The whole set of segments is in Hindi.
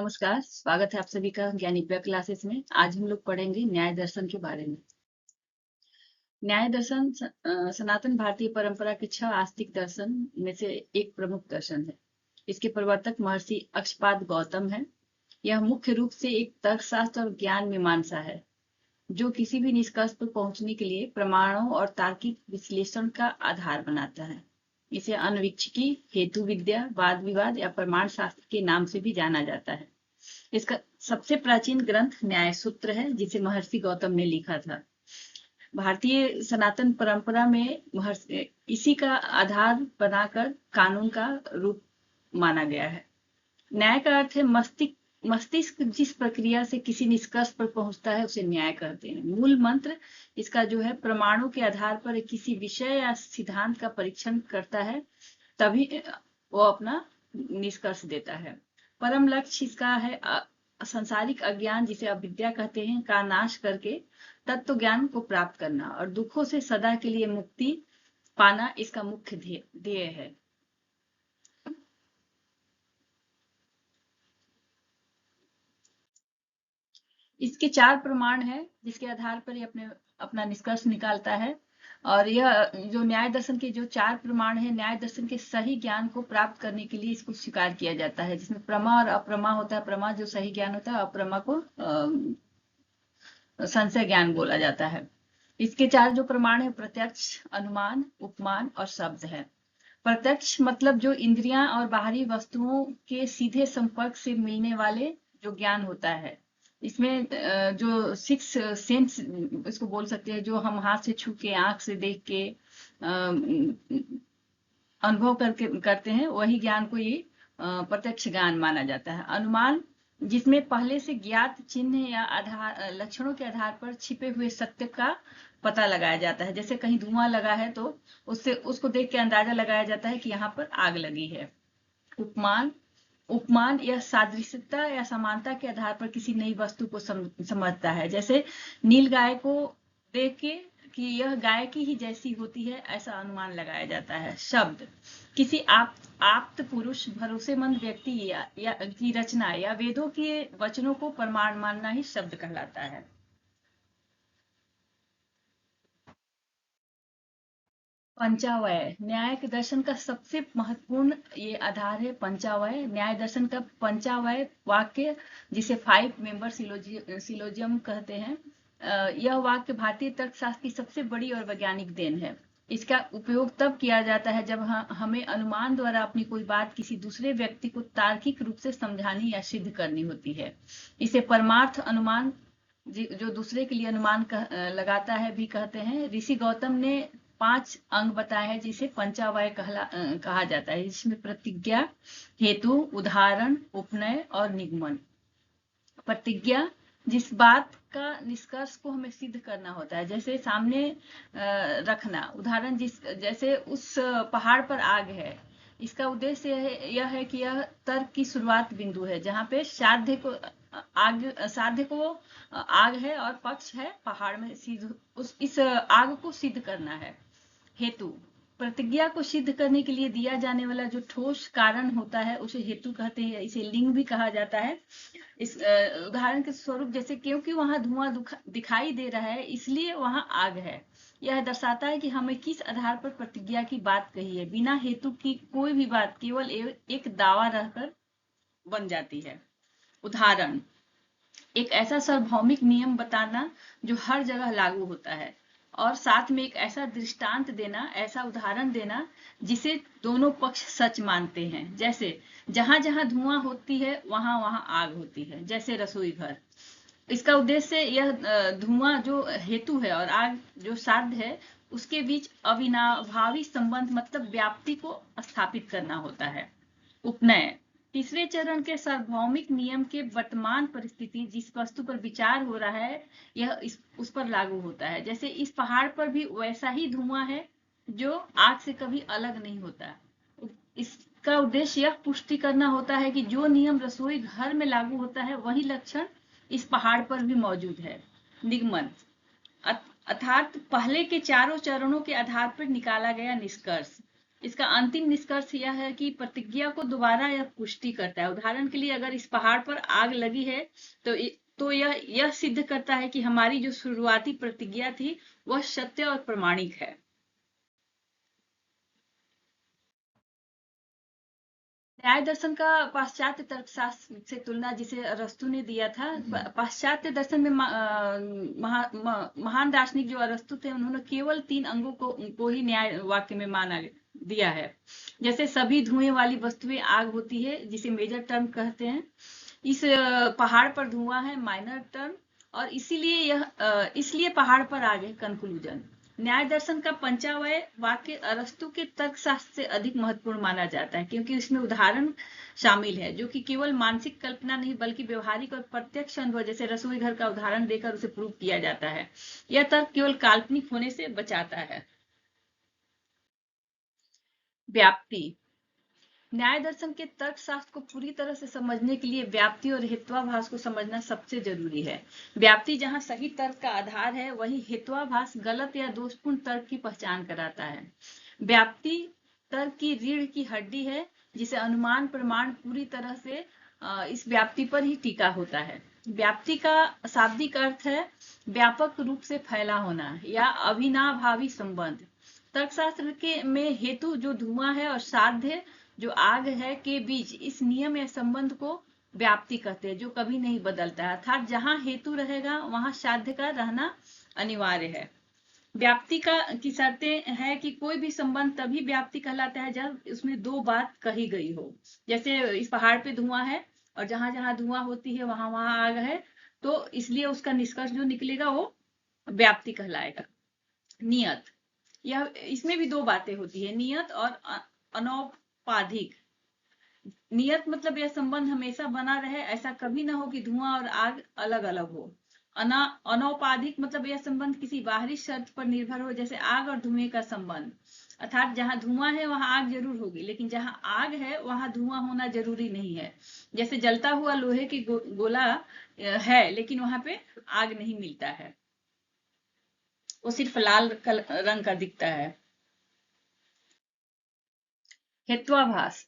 नमस्कार, स्वागत है आप सभी का ज्ञानिव्या क्लासेस में। आज हम लोग पढ़ेंगे न्याय दर्शन के बारे में। न्याय दर्शन सनातन भारतीय परंपरा के 6 आस्तिक दर्शन में से एक प्रमुख दर्शन है। इसके प्रवर्तक महर्षि अक्षपाद गौतम है। यह मुख्य रूप से एक तर्कशास्त्र और ज्ञान मीमांसा है, जो किसी भी निष्कर्ष पर पहुंचने के लिए प्रमाणों और तार्किक विश्लेषण का आधार बनाता है। इसे अनवीक्षिकी, हेतु विद्या, वाद विवाद या प्रमाण शास्त्र के नाम से भी जाना जाता है। इसका सबसे प्राचीन ग्रंथ न्याय सूत्र है, जिसे महर्षि गौतम ने लिखा था। भारतीय सनातन परंपरा में इसी का आधार बनाकर कानून का रूप माना गया है। न्याय का अर्थ है मस्तिष्क जिस प्रक्रिया से किसी निष्कर्ष पर पहुंचता है उसे न्याय कहते हैं। मूल मंत्र इसका जो है, प्रमाणों के आधार पर किसी विषय या सिद्धांत का परीक्षण करता है, तभी वो अपना निष्कर्ष देता है। परम लक्ष्य इसका है संसारिक अज्ञान, जिसे अविद्या कहते हैं, का नाश करके तत्व ज्ञान को प्राप्त करना और दुखों से सदा के लिए मुक्ति पाना इसका मुख्य ध्येय है। इसके 4 प्रमाण हैं, जिसके आधार पर ये अपना निष्कर्ष निकालता है। और यह जो न्याय दर्शन के जो 4 प्रमाण है, न्याय दर्शन के सही ज्ञान को प्राप्त करने के लिए इसको स्वीकार किया जाता है, जिसमें प्रमा और अप्रमा होता है। प्रमा जो सही ज्ञान होता है, अप्रमा को संशय ज्ञान बोला जाता है। इसके 4 जो प्रमाण है, प्रत्यक्ष, अनुमान, उपमान और शब्द है। प्रत्यक्ष मतलब जो इंद्रियां और बाहरी वस्तुओं के सीधे संपर्क से मिलने वाले जो ज्ञान होता है। इसमें जो 6 सेंस इसको बोल सकते हैं, जो हम हाथ से छू के, आंख से देख के अनुभव करते हैं, वही ज्ञान को ये प्रत्यक्ष ज्ञान माना जाता है। अनुमान, जिसमें पहले से ज्ञात चिन्ह या लक्षणों के आधार पर छिपे हुए सत्य का पता लगाया जाता है। जैसे कहीं धुआं लगा है तो उसको देख के अंदाजा लगाया जाता है कि यहाँ पर आग लगी है। उपमान यह सादृश्यता या समानता के आधार पर किसी नई वस्तु को समझता है। जैसे नील गाय को देख के कि यह गाय की ही जैसी होती है, ऐसा अनुमान लगाया जाता है। शब्द, किसी आप्त पुरुष, भरोसेमंद व्यक्ति या की रचना या वेदों के वचनों को प्रमाण मानना ही शब्द कहलाता है। पंचावय, न्याय दर्शन का सबसे महत्वपूर्ण ये आधार है। पंचावय, न्याय दर्शन का पंचावय वाक्य, जिसे 5 मेंबर सिलोजियम कहते हैं, यह वाक्य भारतीय तर्कशास्त्र की सबसे बड़ी और वैज्ञानिक देन है। इसका उपयोग तब किया जाता है जब हमें अनुमान द्वारा अपनी कोई बात किसी दूसरे व्यक्ति को तार्किक रूप से समझानी या सिद्ध करनी होती है। इसे परमार्थ अनुमान, जो दूसरे के लिए अनुमान लगाता है, भी कहते हैं। ऋषि गौतम ने 5 अंग बताए हैं, जिसे पंचावय कहा जाता है, जिसमें प्रतिज्ञा, हेतु, उदाहरण, उपनय और निगमन। प्रतिज्ञा, जिस बात का निष्कर्ष को हमें सिद्ध करना होता है, जैसे सामने रखना। उदाहरण, जैसे उस पहाड़ पर आग है। इसका उद्देश्य यह है कि यह तर्क की शुरुआत बिंदु है, जहां पे साध्य को आग है और पक्ष है पहाड़ में, इस आग को सिद्ध करना है। हेतु, प्रतिज्ञा को सिद्ध करने के लिए दिया जाने वाला जो ठोस कारण होता है, उसे हेतु कहते हैं। इसे लिंग भी कहा जाता है। इस उदाहरण के स्वरूप, जैसे क्योंकि वहां धुआं दिखाई दे रहा है, इसलिए वहां आग है। यह दर्शाता है कि हमें किस आधार पर प्रतिज्ञा की बात कही है। बिना हेतु की कोई भी बात केवल एक दावा रहकर बन जाती है। उदाहरण, एक ऐसा सार्वभौमिक नियम बताना जो हर जगह लागू होता है, और साथ में एक ऐसा दृष्टांत देना, ऐसा उदाहरण देना जिसे दोनों पक्ष सच मानते हैं। जैसे जहां जहां धुआं होती है, वहां वहां आग होती है, जैसे रसोई घर। इसका उद्देश्य यह धुआं जो हेतु है और आग जो साध्य है, उसके बीच अविनाभावी संबंध मतलब व्याप्ति को स्थापित करना होता है। उपनय, तीसरे चरण के सार्वभौमिक नियम के वर्तमान परिस्थिति, जिस वस्तु पर विचार हो रहा है, यह उस पर लागू होता है। जैसे इस पहाड़ पर भी वैसा ही धुआं है जो आग से कभी अलग नहीं होता। इसका उद्देश्य यह पुष्टि करना होता है कि जो नियम रसोई घर में लागू होता है, वही लक्षण इस पहाड़ पर भी मौजूद है। निगमन, अर्थात पहले के चारों चरणों के आधार पर निकाला गया निष्कर्ष। इसका अंतिम निष्कर्ष यह है कि प्रतिज्ञा को दोबारा यह पुष्टि करता है। उदाहरण के लिए अगर इस पहाड़ पर आग लगी है तो यह सिद्ध करता है कि हमारी जो शुरुआती प्रतिज्ञा थी वह सत्य और प्रमाणिक है। न्याय दर्शन का पाश्चात्य तर्कशास्त्र से तुलना जिसे अरस्तु ने दिया था। पाश्चात्य दर्शन में महान दार्शनिक जो अरस्तु थे उन्होंने केवल 3 अंगों को ही न्याय वाक्य में माना दिया है। जैसे सभी धुएं वाली वस्तुएं आग होती है, जिसे मेजर टर्म कहते हैं। इस पहाड़ पर धुआं है, माइनर टर्म। और इसलिए पहाड़ पर आग है, कंक्लूजन। न्याय दर्शन का पंचावय वाक्य अरस्तु के तर्कशास्त्र से अधिक महत्वपूर्ण माना जाता है, क्योंकि इसमें उदाहरण शामिल है जो कि केवल मानसिक कल्पना नहीं बल्कि व्यवहारिक और प्रत्यक्ष अनुभव, जैसे रसोई घर का उदाहरण देकर उसे प्रूव किया जाता है। यह तर्क केवल काल्पनिक होने से बचाता है। व्याप्ति। न्याय दर्शन के तर्कशास्त्र को पूरी तरह से समझने के लिए व्याप्ति और हेत्वाभास को समझना सबसे जरूरी है। व्याप्ति जहां सही तर्क का आधार है, वहीं हेत्वाभास गलत या दोषपूर्ण तर्क की पहचान कराता है। व्याप्ति तर्क की रीढ़ की हड्डी है, जिसे अनुमान प्रमाण पूरी तरह से इस व्याप्ति पर ही टिका होता है। व्याप्ति का शाब्दिक अर्थ है व्यापक रूप से फैला होना या अविनाभावी संबंध। तर्कशास्त्र के में हेतु जो धुआं है और साध्य जो आग है के बीच इस नियम या संबंध को व्याप्ति कहते हैं, जो कभी नहीं बदलता है। अर्थात जहां हेतु रहेगा वहां साध्य का रहना अनिवार्य है। व्याप्ति की शर्तें है कि कोई भी संबंध तभी व्याप्ति कहलाता है जब उसमें 2 बात कही गई हो। जैसे इस पहाड़ पे धुआं है और जहां जहां धुआं होती है वहां वहां आग है, तो इसलिए उसका निष्कर्ष जो निकलेगा वो व्याप्ति कहलाएगा। नियत, यह इसमें भी 2 बातें होती है, नियत और अनौपाधिक। नियत मतलब यह संबंध हमेशा बना रहे, ऐसा कभी ना हो कि धुआं और आग अलग अलग हो। अनौपाधिक मतलब यह संबंध किसी बाहरी शर्त पर निर्भर हो, जैसे आग और धुएं का संबंध। अर्थात जहां धुआं है वहां आग जरूर होगी, लेकिन जहां आग है वहां धुआं होना जरूरी नहीं है। जैसे जलता हुआ लोहे की गोला है, लेकिन वहां पे आग नहीं मिलता है, वो सिर्फ लाल रंग का दिखता है। हेत्वाभास।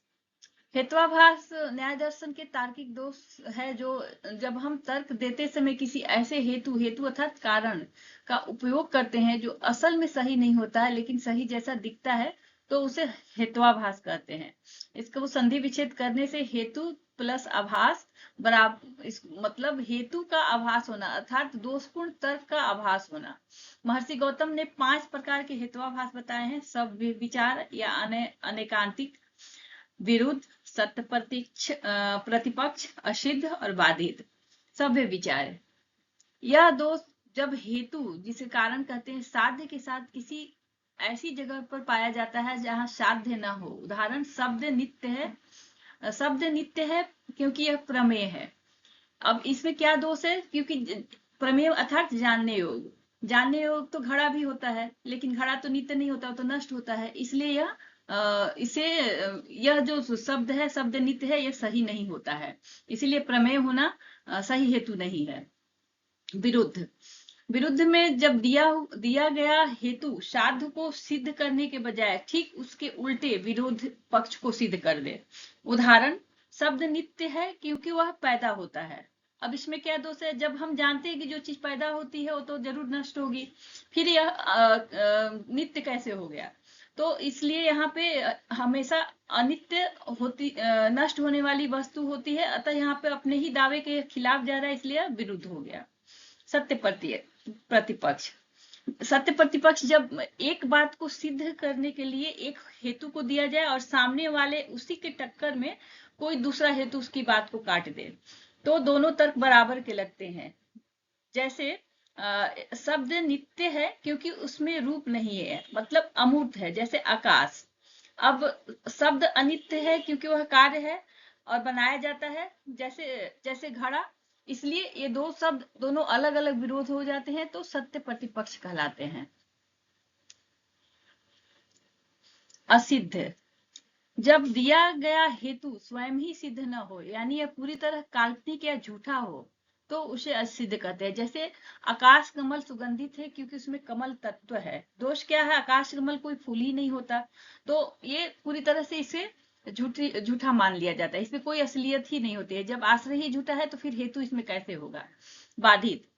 हेत्वाभास न्याय दर्शन के तार्किक दोष है जो जब हम तर्क देते समय किसी ऐसे हेतु अर्थात कारण का उपयोग करते हैं जो असल में सही नहीं होता है लेकिन सही जैसा दिखता है, तो उसे हेत्वाभास कहते हैं। इसको संधि विच्छेद करने से हेतु प्लस आभास बराबर मतलब हेतु का आभास होना अर्थात दोषपूर्ण तर्क का आभास होना। महर्षि गौतम ने 5 प्रकार के हेत्वाभास बताए हैं। सब विचार या अनेकांतिक, विरुद्ध, सत्य प्रतिपक्ष, असिद्ध और बाधित। सभ्य विचार, यह दोष जब हेतु जिसे कारण कहते हैं साध्य के साथ किसी ऐसी जगह पर पाया जाता है जहां साध्य न हो। उदाहरण शब्द नित्य है, शब्द नित्य है क्योंकि यह प्रमेय है। अब इसमें क्या दोष है, क्योंकि प्रमेय अर्थात जानने योग तो घड़ा भी होता है, लेकिन घड़ा तो नित्य नहीं होता, तो नष्ट होता है। इसलिए यह जो शब्द है, शब्द नित्य है, यह सही नहीं होता है। इसीलिए प्रमेय होना सही हेतु नहीं है। विरुद्ध में जब दिया गया हेतु साध्य को सिद्ध करने के बजाय ठीक उसके उल्टे विरोध पक्ष को सिद्ध कर दे। उदाहरण, शब्द नित्य है क्योंकि वह पैदा होता है। अब इसमें क्या दोष है, जब हम जानते हैं कि जो चीज पैदा होती है वो तो जरूर नष्ट होगी, फिर यह नित्य कैसे हो गया। तो इसलिए यहाँ पे हमेशा अनित्य होती नष्ट होने वाली वस्तु होती है, अतः यहाँ पे अपने ही दावे के खिलाफ जा रहा है, इसलिए विरुद्ध हो गया। सत्य प्रतिपक्ष, सत्य प्रतिपक्ष जब एक बात को सिद्ध करने के लिए एक हेतु को दिया जाए और सामने वाले उसी के टक्कर में कोई दूसरा हेतु उसकी बात को काट दे, तो दोनों तर्क बराबर के लगते हैं। जैसे शब्द नित्य है क्योंकि उसमें रूप नहीं है, मतलब अमूर्त है, जैसे आकाश। अब शब्द अनित्य है क्योंकि वह कार्य है और बनाया जाता है, जैसे घड़ा। इसलिए ये 2 शब्द दोनों अलग अलग विरोध हो जाते हैं, तो सत्य प्रतिपक्ष कहलाते हैं। असिद्ध, जब दिया गया हेतु स्वयं ही सिद्ध न हो, यानी यह पूरी तरह काल्पनिक या झूठा हो, तो उसे असिद्ध कहते हैं। जैसे आकाश कमल सुगंधित है क्योंकि उसमें कमल तत्व है। दोष क्या है? आकाश कमल कोई फूल ही नहीं होता। तो ये पूरी तरह से इसे झूठा मान लिया जाता है, इसमें कोई असलियत ही नहीं होती है। जब आश्रय ही झूठा है तो फिर हेतु इसमें कैसे होगा? बाधित,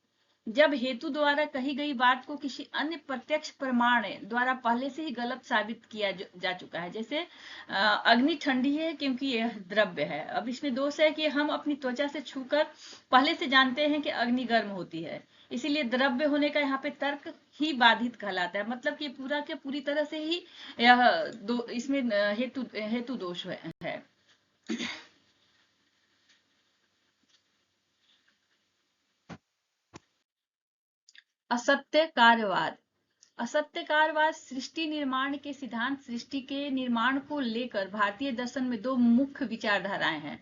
जब हेतु द्वारा कही गई बात को किसी अन्य प्रत्यक्ष प्रमाण द्वारा पहले से ही गलत साबित किया जा चुका है। जैसे अग्नि ठंडी है क्योंकि यह द्रव्य है। अब इसमें दोष है कि हम अपनी त्वचा से छूकर पहले से जानते हैं कि अग्नि गर्म होती है, इसीलिए द्रव्य होने का यहाँ पे तर्क ही बाधित कहलाता है। मतलब कि पूरा के पूरी तरह से ही यह इसमें हेतु दोष है। असत्य कार्यवाद, असत्य कार्यवाद सृष्टि निर्माण के सिद्धांत। सृष्टि के निर्माण को लेकर भारतीय दर्शन में दो मुख्य विचारधाराएं हैं।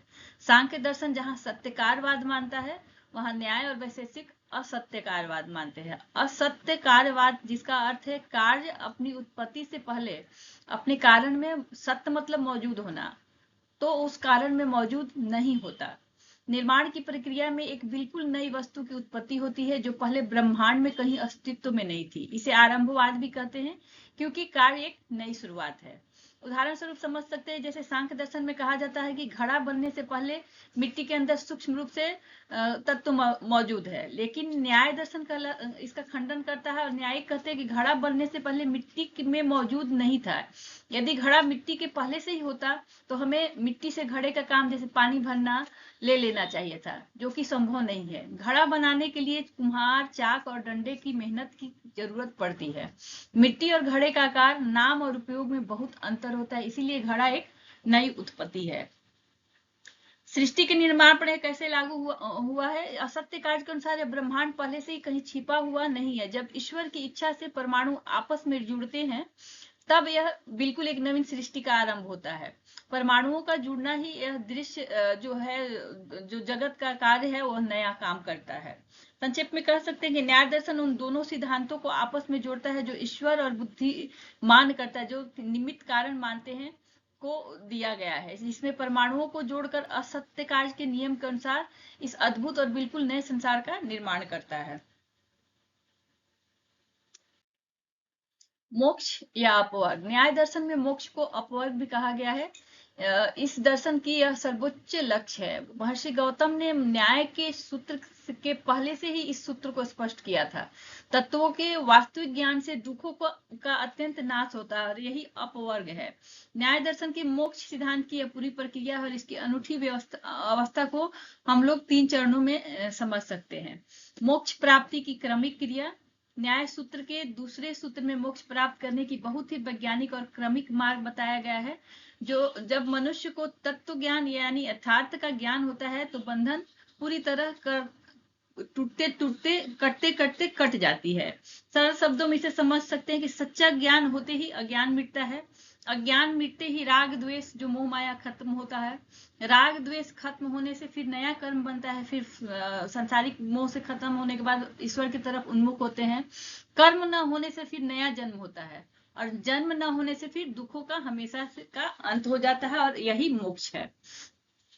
सांख्य दर्शन जहां सत्यकारवाद मानता है, वहां न्याय और वैशेषिक असत्यकारवाद मानते हैं। असत्य कार्यवाद जिसका अर्थ है कार्य अपनी उत्पत्ति से पहले अपने कारण में, सत्य मतलब मौजूद होना, तो उस कारण में मौजूद नहीं होता। निर्माण की प्रक्रिया में एक बिल्कुल नई वस्तु की उत्पत्ति होती है जो पहले ब्रह्मांड में कहीं अस्तित्व में नहीं थी। इसे आरंभवाद भी कहते हैं क्योंकि कार्य एक नई शुरुआत है। उदाहरण स्वरूप समझ सकते हैं, जैसे सांख्य दर्शन में कहा जाता है कि घड़ा बनने से पहले मिट्टी के अंदर सूक्ष्म रूप से तत्व मौजूद है, लेकिन न्याय दर्शन का इसका खंडन करता है और न्यायिक कहते हैं कि घड़ा बनने से पहले मिट्टी में मौजूद नहीं था। यदि घड़ा मिट्टी के पहले से ही होता तो हमें मिट्टी से घड़े का काम जैसे पानी भरना ले लेना चाहिए था, जो कि संभव नहीं है। घड़ा बनाने के लिए कुम्हार, चाक और डंडे की मेहनत की जरूरत पड़ती है। मिट्टी और घड़े का आकार, नाम और उपयोग में बहुत अंतर होता है, इसीलिए घड़ा एक नई उत्पत्ति है। सृष्टि के निर्माण पर कैसे लागू हुआ है? असत्य कार्य के अनुसार ब्रह्मांड पहले से ही कहीं छिपा हुआ नहीं है। जब ईश्वर की इच्छा से परमाणु आपस में जुड़ते हैं तब यह बिल्कुल एक नवीन सृष्टि का आरंभ होता है। परमाणुओं का जुड़ना ही यह दृश्य जो है, जो जगत का कार्य है, वह नया काम करता है। संक्षेप में कह सकते हैं कि न्याय दर्शन उन दोनों सिद्धांतों को आपस में जोड़ता है जो ईश्वर और बुद्धि मान करता है, जो निमित्त कारण मानते हैं को दिया गया है। इसमें परमाणुओं को जोड़कर असत्य कार्य के नियम के अनुसार इस अद्भुत और बिल्कुल नए संसार का निर्माण करता है। मोक्ष या अपवर्ग, न्याय दर्शन में मोक्ष को अपवर्ग भी कहा गया है। इस दर्शन की यह सर्वोच्च लक्ष्य है। महर्षि गौतम ने न्याय के सूत्र के पहले से ही इस सूत्र को स्पष्ट किया था। तत्वों के वास्तविक ज्ञान से दुखों का अत्यंत नाश होता है और यही अपवर्ग है। न्याय दर्शन के मोक्ष सिद्धांत की यह पूरी प्रक्रिया और इसकी अनूठी अवस्था को हम लोग 3 चरणों में समझ सकते हैं। मोक्ष प्राप्ति की क्रमिक क्रिया, न्याय सूत्र के दूसरे सूत्र में मोक्ष प्राप्त करने की बहुत ही वैज्ञानिक और क्रमिक मार्ग बताया गया है। जो जब मनुष्य को तत्व ज्ञान यानी यथार्थ का ज्ञान होता है तो बंधन पूरी तरह टूटते टूटते कटते कटते कट जाती है। सरल शब्दों में इसे समझ सकते हैं कि सच्चा ज्ञान होते ही अज्ञान मिटता है, अज्ञान मिटते ही राग द्वेष जो मोह माया खत्म होता है, राग द्वेष खत्म होने से फिर नया कर्म बनता है, फिर संसारिक मोह से खत्म होने के बाद ईश्वर की तरफ उन्मुख होते हैं। कर्म न होने से फिर नया जन्म होता है और जन्म न होने से फिर दुखों का हमेशा का अंत हो जाता है और यही मोक्ष है।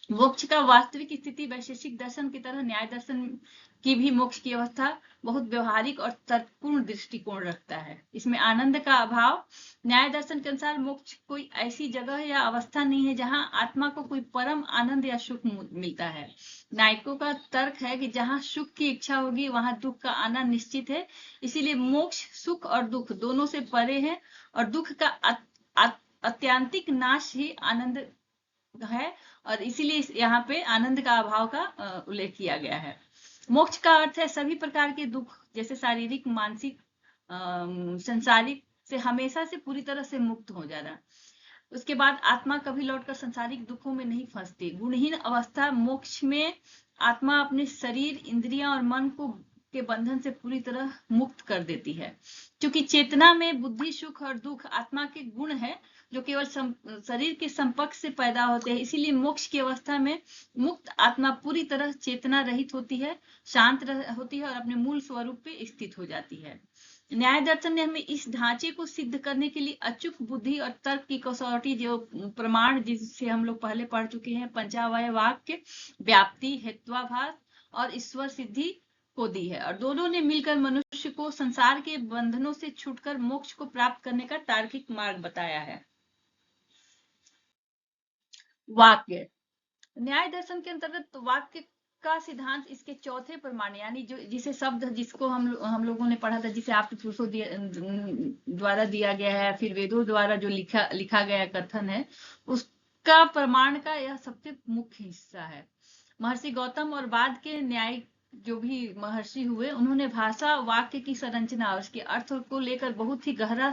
मोक्ष का वास्तविक स्थिति वैशेषिक दर्शन की तरह न्याय दर्शन की भी मोक्ष की अवस्था बहुत व्यवहारिक और तर्कपूर्ण दृष्टिकोण रखता है। इसमें आनंद का अभाव, न्याय दर्शन के अनुसार मोक्ष कोई ऐसी जगह या अवस्था नहीं है जहां आत्मा को कोई परम आनंद या सुख मिलता है। न्यायिकों का तर्क है कि जहां सुख की इच्छा होगी वहां दुख का आना निश्चित है, इसीलिए मोक्ष सुख और दुख दोनों से परे है और दुख का अत्यांतिक नाश ही आनंद है और इसीलिए यहाँ पे आनंद का अभाव का उल्लेख किया गया है। मोक्ष का अर्थ है सभी प्रकार के दुख जैसे शारीरिक, मानसिक, संसारिक से हमेशा से पूरी तरह से मुक्त हो जाना। उसके बाद आत्मा कभी लौटकर संसारिक दुखों में नहीं फंसती। गुणहीन अवस्था मोक्ष में आत्मा अपने शरीर, इंद्रियां और मन को के बंधन से पूरी तरह मुक्त कर देती है। क्योंकि चेतना में बुद्धि, सुख और दुख आत्मा के गुण है जो केवल शरीर के संपर्क से पैदा होते हैं, इसीलिए मोक्ष की अवस्था में मुक्त आत्मा पूरी तरह चेतना रहित होती है, शांत होती है और अपने मूल स्वरूप पे स्थित हो जाती है। न्याय दर्शन ने हमें इस ढांचे को सिद्ध करने के लिए अचूक बुद्धि और तर्क की कसौटी, जो प्रमाण जिससे हम लोग पहले पढ़ चुके हैं, पंचावय वाक्य, व्याप्ति, हेत्वाभास और ईश्वर सिद्धि को दी है, और दोनों ने मिलकर मनुष्य को संसार के बंधनों से छूटकर मोक्ष को प्राप्त करने का तार्किक मार्ग बताया है। वाक्य न्याय दर्शन के अंतर्गत वाक्य का सिद्धांत इसके चौथे प्रमाण यानी जो जिसे शब्द जिसको हम लोगों ने पढ़ा था, जिसे आप पुरुषों द्वारा दिया गया है, फिर वेदों द्वारा जो लिखा गया कथन है, उसका प्रमाण का यह सबसे मुख्य हिस्सा है। महर्षि गौतम और बाद के न्याय जो भी महर्षि हुए, उन्होंने भाषा, वाक्य की संरचना और उसके अर्थ को लेकर बहुत ही गहरा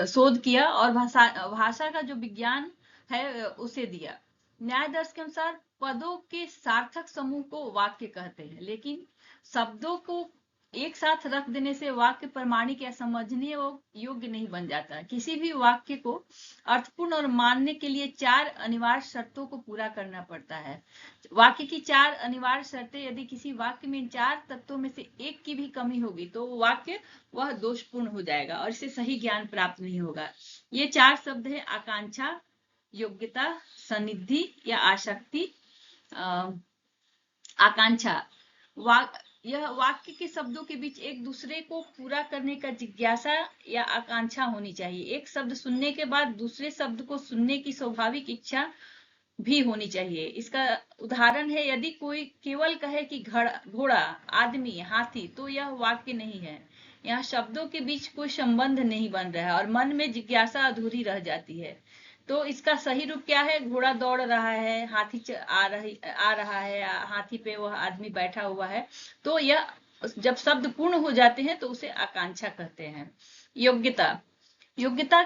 शोध किया और भाषा का जो विज्ञान है उसे दिया। न्याय दर्शन के अनुसार पदों के सार्थक समूह को वाक्य कहते हैं, लेकिन शब्दों को एक साथ रख देने से वाक्य प्रमाणिक या समझने योग्य नहीं बन जाता। किसी भी वाक्य को अर्थपूर्ण और मानने के लिए 4 अनिवार्य शर्तों को पूरा करना पड़ता है। वाक्य की 4 अनिवार्य शर्तें, यदि किसी वाक्य में इन 4 तत्वों में से एक की भी कमी होगी तो वाक्य वह दोषपूर्ण हो जाएगा और इससे सही ज्ञान प्राप्त नहीं होगा। ये 4 शब्द है आकांक्षा, योग्यता, सन्निधि या आसक्ति। आकांक्षा यह वाक्य के शब्दों के बीच एक दूसरे को पूरा करने का जिज्ञासा या आकांक्षा होनी चाहिए। एक शब्द सुनने के बाद दूसरे शब्द को सुनने की स्वाभाविक इच्छा भी होनी चाहिए। इसका उदाहरण है, यदि कोई केवल कहे कि घोड़ा, आदमी, हाथी, तो यह वाक्य नहीं है। यहाँ शब्दों के बीच कोई संबंध नहीं बन रहा है और मन में जिज्ञासा अधूरी रह जाती है। तो इसका सही रूप क्या है? घोड़ा दौड़ रहा है, हाथी आ रहा है, हाथी पे वह आदमी बैठा हुआ है। तो यह जब शब्द पूर्ण हो जाते हैं तो उसे आकांक्षा कहते हैं। योग्यता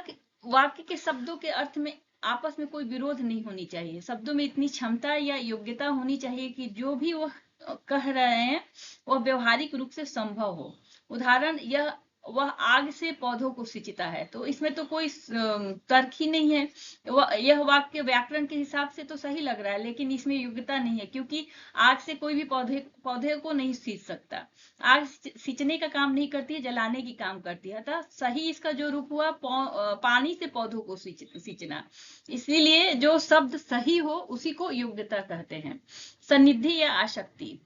वाक्य के शब्दों के अर्थ में आपस में कोई विरोध नहीं होनी चाहिए। शब्दों में इतनी क्षमता या योग्यता होनी चाहिए कि जो भी वह कह रहे हैं वह व्यवहारिक रूप से संभव हो। उदाहरण, वह आग से पौधों को सिंचता है, तो इसमें तो कोई तर्क ही नहीं है। यह वाक्य व्याकरण के हिसाब से तो सही लग रहा है, लेकिन इसमें योग्यता नहीं है, क्योंकि आग से कोई भी पौधे को नहीं सींच सकता। आग सिंचने का काम नहीं करती है, जलाने की काम करती है। अतः सही इसका जो रूप हुआ पानी से पौधों को सींचना। इसीलिए जो शब्द सही हो उसी को योग्यता कहते हैं। सन्निधि या आसक्ति,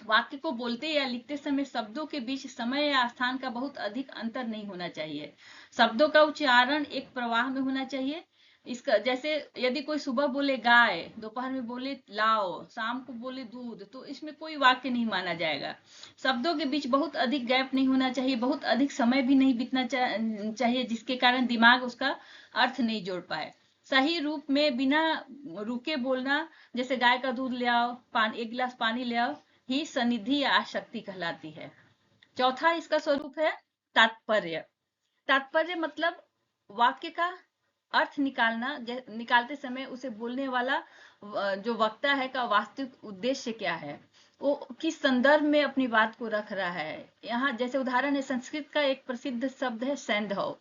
वाक्य को बोलते या लिखते समय शब्दों के बीच समय या स्थान का बहुत अधिक अंतर नहीं होना चाहिए। शब्दों का उच्चारण एक प्रवाह में होना चाहिए। इसका जैसे यदि कोई सुबह बोले गाय, दोपहर में बोले लाओ, शाम को बोले दूध, तो इसमें कोई वाक्य नहीं माना जाएगा। शब्दों के बीच बहुत अधिक गैप नहीं होना चाहिए, बहुत अधिक समय भी नहीं बीतना चाहिए जिसके कारण दिमाग उसका अर्थ नहीं जोड़ पाए। सही रूप में बिना रुके बोलना, जैसे गाय का दूध ले आओ, 1 गिलास पानी ले आओ, ही सन्निधि या आसक्ति कहलाती है। चौथा इसका स्वरूप है तात्पर्य। तात्पर्य मतलब वाक्य का अर्थ निकालते समय उसे बोलने वाला जो वक्ता है का वास्तविक उद्देश्य क्या है, वो किस संदर्भ में अपनी बात को रख रहा है। यहाँ जैसे उदाहरण है, संस्कृत का एक प्रसिद्ध शब्द है सैंधव।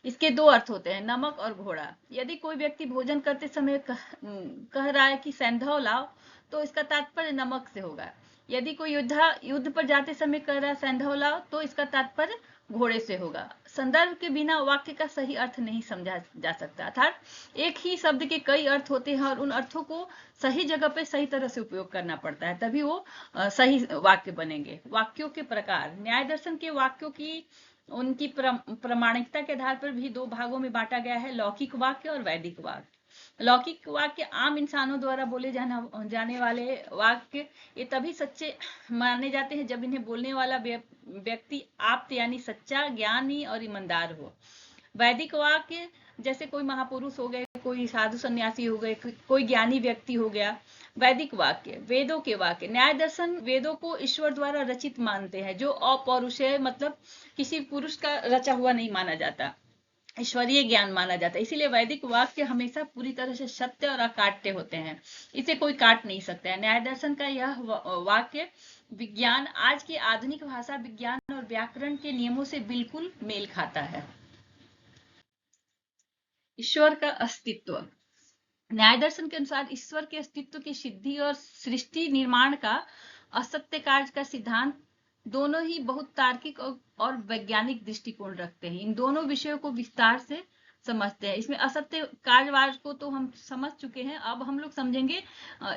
इसके 2 अर्थ होते हैं, नमक और घोड़ा। यदि कोई व्यक्ति भोजन करते समय कह रहा है कि सैंधव लाओ, तो इसका तात्पर्य नमक से होगा। यदि कोई युद्ध पर जाते समय कह रहा है सैंधव लाओ, तो इसका तात्पर्य घोड़े से होगा। संदर्भ के बिना वाक्य का सही अर्थ नहीं समझा जा सकता। अर्थात एक ही शब्द के कई अर्थ होते हैं और उन अर्थों को सही जगह पे सही तरह से उपयोग करना पड़ता है, तभी वो सही वाक्य बनेंगे। वाक्यों के प्रकार, न्याय दर्शन के वाक्यों की उनकी प्रामाणिकता के आधार पर भी 2 भागों में बांटा गया है, लौकिक वाक्य और वैदिक वाक्य। लौकिक वाक्य आम इंसानों द्वारा बोले जाने वाले वाक्य, ये तभी सच्चे माने जाते हैं जब इन्हें बोलने वाला व्यक्ति आप्त यानी सच्चा, ज्ञानी और ईमानदार हो। वैदिक वाक्य जैसे कोई महापुरुष हो गए, कोई साधु सन्यासी हो गए, कोई ज्ञानी व्यक्ति हो गया। वैदिक वाक्य, वेदों के वाक्य। न्याय दर्शन वेदों को ईश्वर द्वारा रचित मानते हैं, जो अपौरुषेय मतलब किसी पुरुष का रचा हुआ नहीं माना जाता, ईश्वरीय ज्ञान माना जाता है। इसीलिए वैदिक वाक्य हमेशा पूरी तरह से सत्य और अकाट्य होते हैं, इसे कोई काट नहीं सकता है। न्याय दर्शन का यह वाक्य विज्ञान, आज की आधुनिक भाषा विज्ञान और व्याकरण के नियमों से बिल्कुल मेल खाता है। ईश्वर का अस्तित्व, न्याय दर्शन के अनुसार ईश्वर के अस्तित्व की सिद्धि और सृष्टि निर्माण का असत्य कार्य का सिद्धांत दोनों ही बहुत तार्किक और वैज्ञानिक दृष्टिकोण रखते हैं। इन दोनों विषयों को विस्तार से समझते हैं। इसमें असत्य कार्यवाद को तो हम समझ चुके हैं, अब हम लोग समझेंगे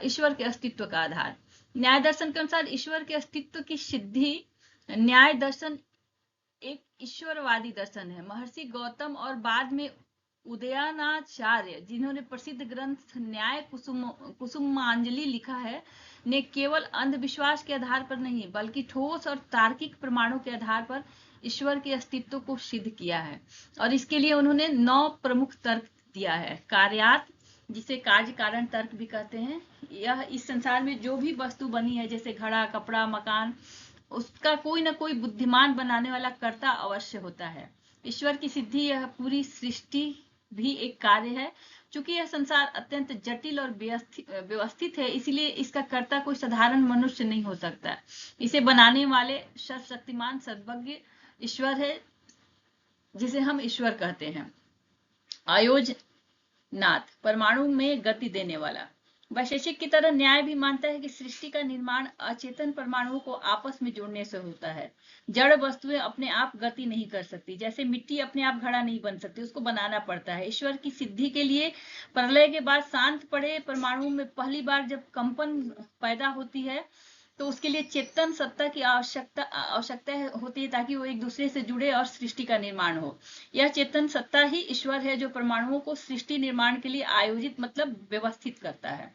ईश्वर के अस्तित्व का आधार। न्याय दर्शन के अनुसार ईश्वर के अस्तित्व की सिद्धि, न्याय दर्शन एक ईश्वरवादी दर्शन है। महर्षि गौतम और बाद में उदयनाचार्य, जिन्होंने प्रसिद्ध ग्रंथ न्याय कुसुमांजलि लिखा है, ने केवल अंधविश्वास के आधार पर नहीं बल्कि ठोस और तार्किक प्रमाणों के आधार पर ईश्वर के अस्तित्व को सिद्ध किया है। और इसके लिए उन्होंने 9 प्रमुख तर्क दिया है। कार्यात, जिसे कार्य कारण तर्क भी कहते हैं, यह इस संसार में जो भी वस्तु बनी है, जैसे घड़ा, कपड़ा, मकान, उसका कोई ना कोई बुद्धिमान बनाने वाला कर्ता अवश्य होता है। ईश्वर की सिद्धि, यह पूरी सृष्टि भी एक कार्य है। चूंकि यह संसार अत्यंत जटिल और व्यवस्थित है, इसलिए इसका कर्ता कोई साधारण मनुष्य नहीं हो सकता। इसे बनाने वाले सर्वशक्तिमान सर्वज्ञ ईश्वर है, जिसे हम ईश्वर कहते हैं। आयोजनाथ, परमाणु में गति देने वाला। वैशेषिक की तरह न्याय भी मानता है कि सृष्टि का निर्माण अचेतन परमाणुओं को आपस में जोड़ने से होता है। जड़ वस्तुएं अपने आप गति नहीं कर सकती, जैसे मिट्टी अपने आप घड़ा नहीं बन सकती, उसको बनाना पड़ता है। ईश्वर की सिद्धि के लिए प्रलय के बाद शांत पड़े परमाणु में पहली बार जब कंपन पैदा होती है, तो उसके लिए चेतन सत्ता की आवश्यकता होती है, ताकि वो एक दूसरे से जुड़े और सृष्टि का निर्माण हो। यह चेतन सत्ता ही ईश्वर है, जो परमाणुओं को सृष्टि निर्माण के लिए आयोजित मतलब व्यवस्थित करता है।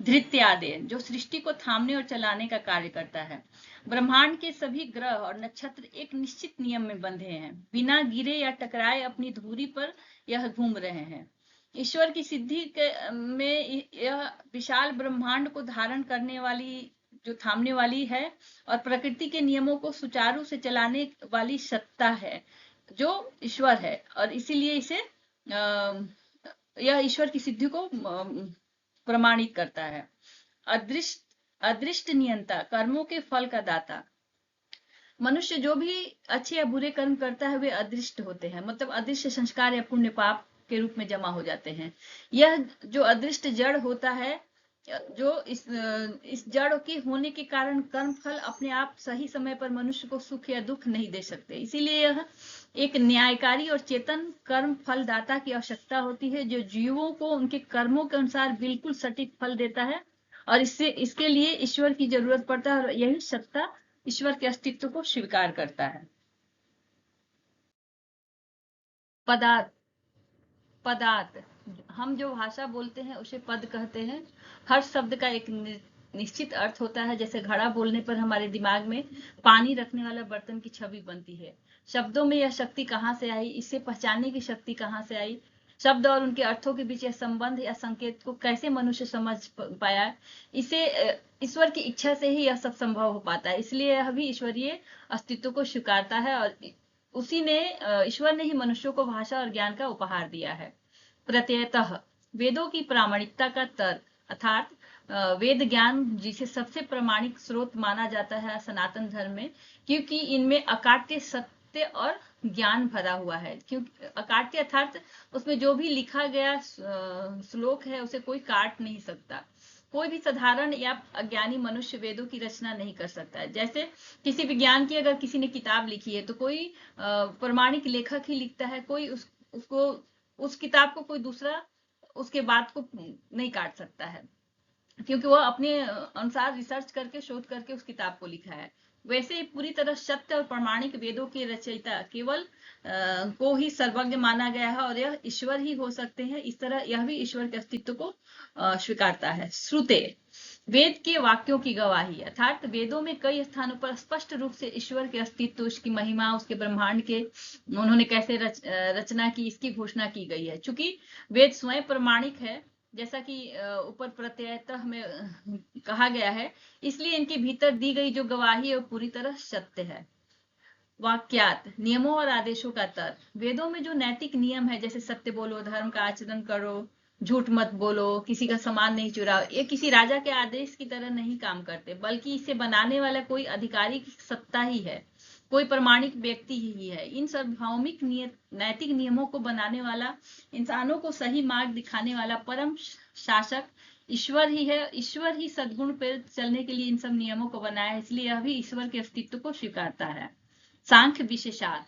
धृत्यादेय, जो सृष्टि को थामने और चलाने का कार्य करता है। ब्रह्मांड के सभी ग्रह और नक्षत्र एक निश्चित नियम में बंधे हैं, बिना गिरे या टकराए अपनी धुरी पर यह घूम रहे हैं। ईश्वर की सिद्धि में यह विशाल ब्रह्मांड को धारण करने वाली, जो थामने वाली है, और प्रकृति के नियमों को सुचारू से चलाने वाली सत्ता है, जो ईश्वर है। और इसीलिए इसे यह ईश्वर की सिद्धि को प्रमाणित करता है। अदृष्ट नियंता, कर्मों के फल का दाता। मनुष्य जो भी अच्छे या बुरे कर्म करता है, वे अदृष्ट होते हैं, मतलब अदृष्ट संस्कार या पुण्य पाप के रूप में जमा हो जाते हैं। यह जो अदृष्ट जड़ होता है, जो इस जड़ के होने के कारण कर्म फल अपने आप सही समय पर मनुष्य को सुख या दुख नहीं दे सकते। इसीलिए यह एक न्यायकारी और चेतन कर्म फल दाता की आवश्यकता होती है, जो जीवों को उनके कर्मों के अनुसार बिल्कुल सटीक फल देता है। और इसके लिए ईश्वर की जरूरत पड़ता है, और यही सत्ता ईश्वर के अस्तित्व को स्वीकार करता है। पदार्थ, पदार्थ, हम जो भाषा बोलते हैं उसे पद कहते हैं। हर शब्द का एक निश्चित अर्थ होता है। जैसे घड़ा बोलने पर हमारे दिमाग में पानी रखने वाला बर्तन की छवि बनती है। शब्दों में यह शक्ति कहाँ से आई, इसे पहचानने की शक्ति कहाँ से आई, शब्द और उनके अर्थों के बीच यह संबंध या संकेत को कैसे मनुष्य समझ पाया, इसे ईश्वर की इच्छा से ही यह सब संभव हो पाता है। इसलिए यह भी ईश्वरीय अस्तित्व को स्वीकारता है, और उसी ने ईश्वर ने ही मनुष्यों को भाषा और ज्ञान का उपहार दिया है। प्रत्ययतः, वेदों की प्रामाणिकता का तर्क, अर्थात वेद ज्ञान जिसे सबसे प्रामाणिक स्रोत माना जाता है सनातन धर्म में, क्योंकि इनमें अकाट्य सत्य और ज्ञान भरा हुआ है। क्योंकि अकाट्य अर्थात उसमें जो भी लिखा गया श्लोक है, उसे कोई काट नहीं सकता। कोई भी साधारण या अज्ञानी मनुष्य वेदों की रचना नहीं कर सकता है। जैसे किसी विज्ञान की अगर किसी ने किताब लिखी है, तो कोई प्रामाणिक लेखक ही लिखता है, कोई उसको उस किताब को कोई दूसरा उसके बात को नहीं काट सकता है, क्योंकि वह अपने अनुसार रिसर्च करके, शोध करके उस किताब को लिखा है। वैसे ही पूरी तरह सत्य और प्रामाणिक वेदों के रचयिता केवल को ही सर्वज्ञ माना गया है, और यह ईश्वर ही हो सकते हैं। इस तरह यह भी ईश्वर के अस्तित्व को स्वीकारता है। श्रुते, वेद के वाक्यों की गवाही, अर्थात वेदों में कई स्थानों पर स्पष्ट रूप से ईश्वर के अस्तित्व, उसकी महिमा, उसके ब्रह्मांड के उन्होंने कैसे रचना की, इसकी घोषणा की गई है। चूंकि वेद स्वयं प्रमाणिक है, जैसा कि ऊपर प्रत्ययतः में कहा गया है, इसलिए इनके भीतर दी गई जो गवाही है वो पूरी तरह सत्य है। वाक्यात, नियमों और आदेशों का तर्क, वेदों में जो नैतिक नियम है, जैसे सत्य बोलो, धर्म का आचरण करो, झूठ मत बोलो, किसी का सामान नहीं चुराओ, ये किसी राजा के आदेश की तरह नहीं काम करते, बल्कि इसे बनाने वाला कोई आधिकारिक सत्ता ही है, कोई प्रामाणिक व्यक्ति ही है। इन सार्वभौमिक नैतिक नियमों को बनाने वाला, इंसानों को सही मार्ग दिखाने वाला परम शासक ईश्वर ही है। ईश्वर ही सद्गुण पर चलने के लिए इन सब नियमों को बनाया है, इसलिए यह भी ईश्वर के अस्तित्व को स्वीकारता है। सांख्य विशेषार्थ,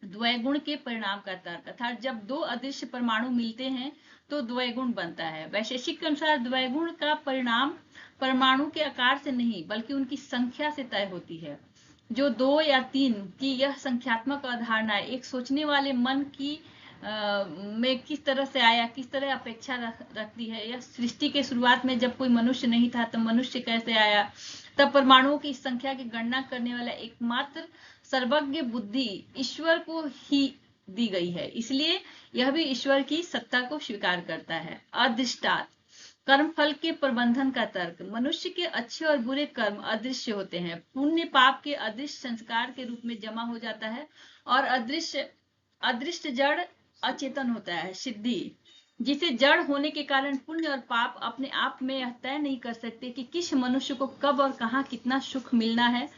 द्वैगुण के परिणाम का तर्क, अर्थात जब दो अदृश्य परमाणु मिलते हैं तो द्वैगुण बनता है। वैशेषिक के अनुसार द्वैगुण का परिणाम परमाणु के आकार से नहीं बल्कि उनकी संख्या से तय होती है। जो 2 या 3 की यह संख्यात्मक अवधारणा एक सोचने वाले मन की में किस तरह से आया, किस तरह अपेक्षा रखती है। यह सृष्टि के शुरुआत में जब कोई मनुष्य नहीं था तब मनुष्य कैसे आया, तब परमाणुओं की संख्या की गणना करने वाला एकमात्र सर्वज्ञ बुद्धि ईश्वर को ही दी गई है, इसलिए यह भी ईश्वर की सत्ता को स्वीकार करता है। अधिष्ठात कर्म फल के प्रबंधन का तर्क, मनुष्य के अच्छे और बुरे कर्म अदृश्य होते हैं। पुण्य पाप के अदृश्य संस्कार के रूप में जमा हो जाता है और अदृश्य जड़ अचेतन होता है। सिद्धि, जिसे जड़ होने के कारण पुण्य और पाप अपने आप में यह तय नहीं कर सकते कि किस मनुष्य को कब और कहाँ कितना सुख मिलना है,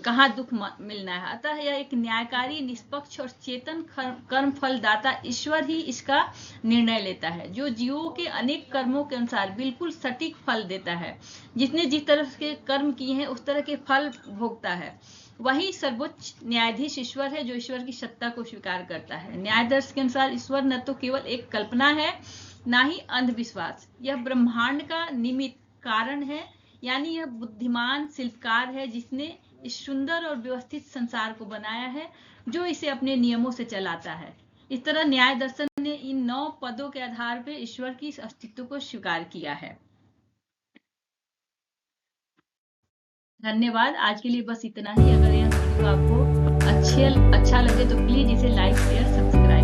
कहाँ दुख मिलना है। अतः यह एक न्यायकारी, निष्पक्ष और चेतन कर्म फल दाता ईश्वर ही इसका निर्णय लेता है, जो जीवों के अनेक कर्मों के अनुसार बिल्कुल सटीक फल देता है। जिसने जिस तरह के कर्म किए हैं उस तरह के फल भोगता है। वही सर्वोच्च न्यायाधीश ईश्वर है, जो ईश्वर की सत्ता को स्वीकार करता है। न्यायदर्श के अनुसार ईश्वर न तो केवल एक कल्पना है, ना ही अंधविश्वास। यह ब्रह्मांड का निमित्त कारण है, यानी यह बुद्धिमान शिल्पकार है जिसने इस सुंदर और व्यवस्थित संसार को बनाया है, जो इसे अपने नियमों से चलाता है। इस तरह न्याय दर्शन ने इन 9 पदों के आधार पर ईश्वर की अस्तित्व को स्वीकार किया है। धन्यवाद। आज के लिए बस इतना ही। अगर यह वीडियो आपको अच्छा लगे तो प्लीज इसे लाइक, शेयर, सब्सक्राइब